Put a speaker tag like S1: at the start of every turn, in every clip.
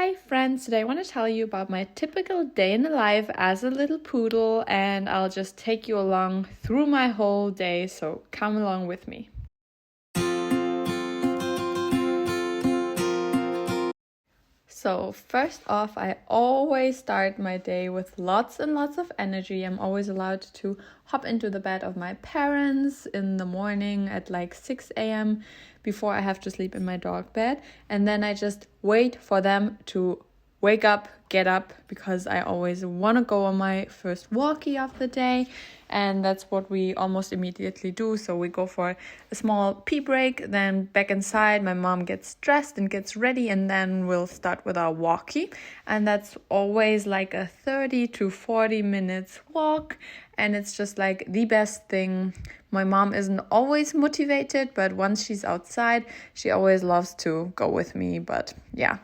S1: Hi friends, today I want to tell you about my typical day in the life as a little poodle, and I'll just take you along through my whole day, so come along with me. So first off, I always start my day with lots and lots of energy. I'm always allowed to hop into the bed of my parents in the morning at like 6 a.m. before I have to sleep in my dog bed. And then I just wait for them to wake up, get up, because I always want to go on my first walkie of the day. And that's what we almost immediately do. So we go for a small pee break, then back inside, my mom gets dressed and gets ready, and then we'll start with our walkie. And that's always like a 30 to 40 minutes walk. And it's just like the best thing. My mom isn't always motivated, but once she's outside, she always loves to go with me. But yeah,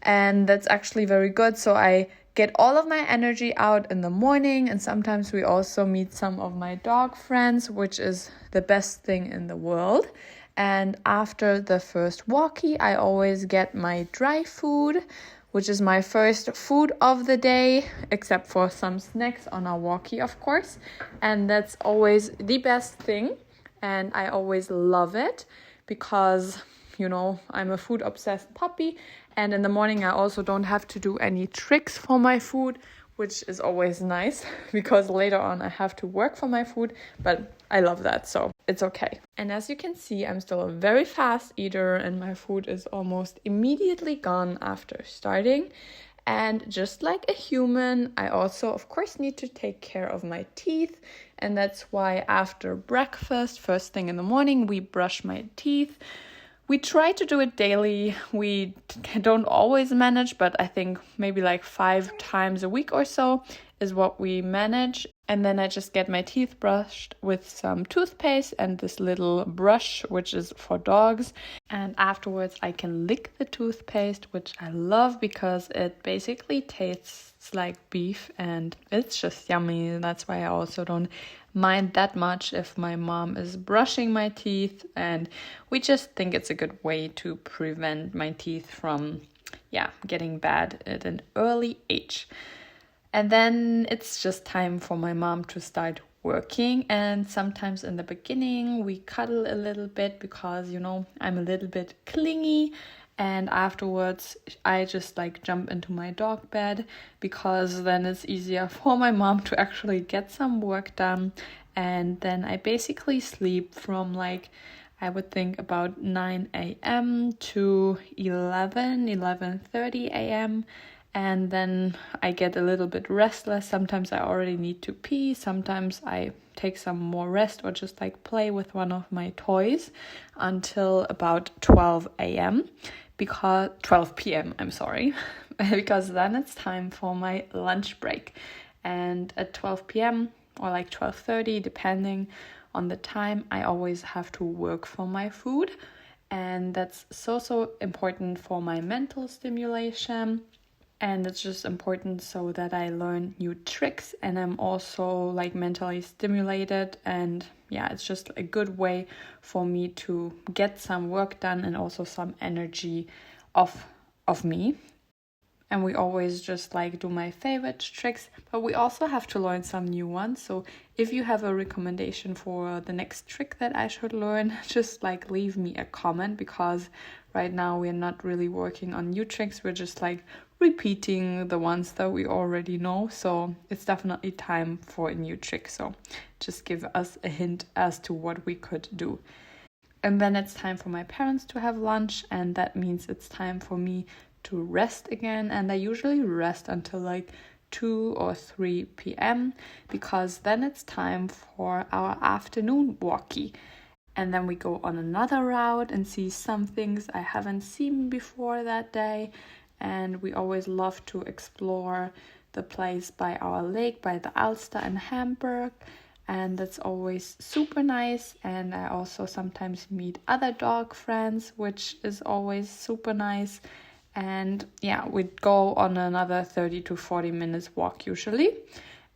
S1: and that's actually very good. So I get all of my energy out in the morning, and sometimes we also meet some of my dog friends, which is the best thing in the world. And after the first walkie, I always get my dry food, which is my first food of the day, except for some snacks on our walkie, of course. And that's always the best thing, and I always love it because, you know, I'm a food obsessed puppy, and in the morning I also don't have to do any tricks for my food, which is always nice because later on I have to work for my food, but I love that, so it's okay. And as you can see, I'm still a very fast eater, and my food is almost immediately gone after starting. And just like a human, I also, of course, need to take care of my teeth. And that's why after breakfast, first thing in the morning, we brush my teeth. We try to do it daily. We don't always manage, but I think maybe like 5 times a week or so is what we manage. And then I just get my teeth brushed with some toothpaste and this little brush, which is for dogs. And afterwards I can lick the toothpaste, which I love because it basically tastes like beef and it's just yummy. That's why I also don't mind that much if my mom is brushing my teeth, and we just think it's a good way to prevent my teeth from getting bad at an early age. And then it's just time for my mom to start working, and sometimes in the beginning we cuddle a little bit because, you know, I'm a little bit clingy. And afterwards, I just like jump into my dog bed because then it's easier for my mom to actually get some work done. And then I basically sleep from like, I would think about 9 a.m. to 11:30 a.m. And then I get a little bit restless. Sometimes I already need to pee. Sometimes I take some more rest or just like play with one of my toys until about 12 a.m. because 12 p.m. I'm sorry, because then it's time for my lunch break. And at 12 p.m. or like 12:30, depending on the time, I always have to work for my food. And that's so important for my mental stimulation. And it's just important so that I learn new tricks and I'm also like mentally stimulated. And yeah, it's just a good way for me to get some work done and also some energy of me. And we always just like do my favorite tricks, but we also have to learn some new ones. So if you have a recommendation for the next trick that I should learn, just like leave me a comment, because right now we're not really working on new tricks. We're just like repeating the ones that we already know. So it's definitely time for a new trick. So just give us a hint as to what we could do. And then it's time for my parents to have lunch, and that means it's time for me to rest again. And I usually rest until like 2 or 3 p.m. because then it's time for our afternoon walkie. And then we go on another route and see some things I haven't seen before that day. And we always love to explore the place by our lake, by the Alster in Hamburg. And that's always super nice. And I also sometimes meet other dog friends, which is always super nice. And yeah, we'd go on another 30 to 40 minutes walk usually.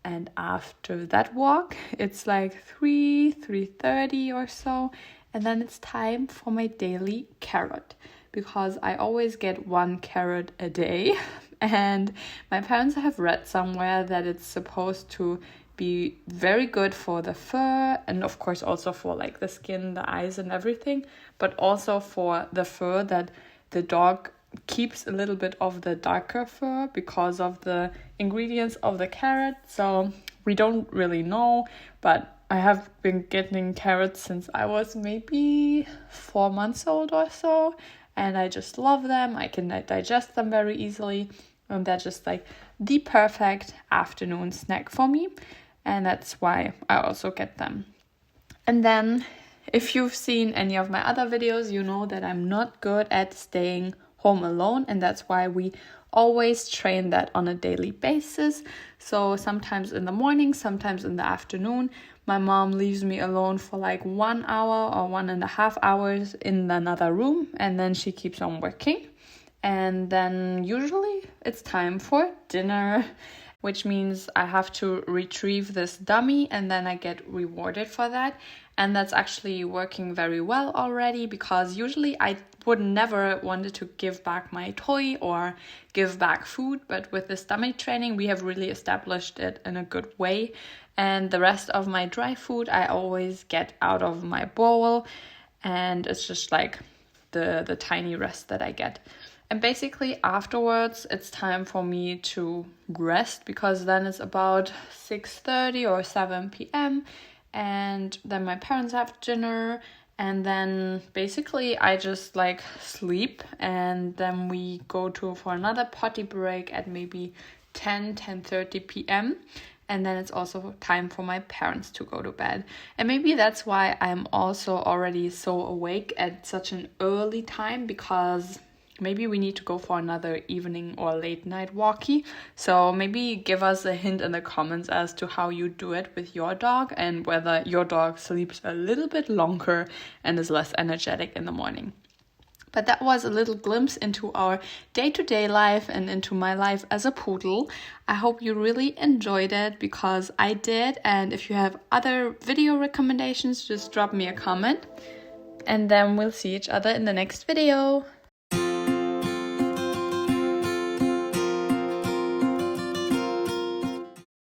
S1: And after that walk, it's like 3:30 or so. And then it's time for my daily carrot. because I always get 1 carrot a day. And my parents have read somewhere that it's supposed to be very good for the fur, and of course also for like the skin, the eyes and everything, but also for the fur, that the dog keeps a little bit of the darker fur because of the ingredients of the carrot. So we don't really know, but I have been getting carrots since I was maybe 4 months old or so, and I just love them. I can digest them very easily, and they're just like the perfect afternoon snack for me, and that's why I also get them. And then if you've seen any of my other videos, you know that I'm not good at staying home alone, and that's why we always train that on a daily basis. So sometimes in the morning, sometimes in the afternoon, my mom leaves me alone for like 1 hour or 1.5 hours in another room, and then she keeps on working. And then usually it's time for dinner, which means I have to retrieve this dummy, and then I get rewarded for that. And that's actually working very well already, because usually I would never wanted to give back my toy or give back food, but with this dummy training we have really established it in a good way. And the rest of my dry food I always get out of my bowl, and it's just like the tiny rest that I get. And basically afterwards it's time for me to rest, because then it's about 6:30 or 7 p.m. and then my parents have dinner, and then basically I just like sleep, and then we go for another potty break at maybe 10:30 p.m. and then it's also time for my parents to go to bed. And maybe that's why I'm also already so awake at such an early time, because maybe we need to go for another evening or late night walkie. So maybe give us a hint in the comments as to how you do it with your dog, and whether your dog sleeps a little bit longer and is less energetic in the morning. But that was a little glimpse into our day-to-day life and into my life as a poodle. I hope you really enjoyed it, because I did. And if you have other video recommendations, just drop me a comment. And then we'll see each other in the next video.